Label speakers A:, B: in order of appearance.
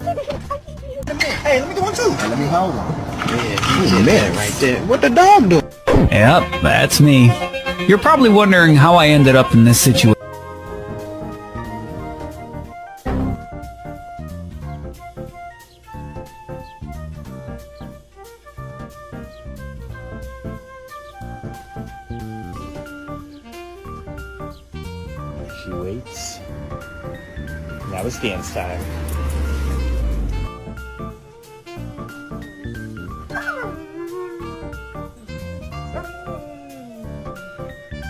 A: Hey, let me get one too.
B: Hey, let me hold one.
A: Yeah, you did that right there. What the dog do?
C: Yep, that's me. You're probably wondering how I ended up in this situation.
A: She waits. Now it's dance time.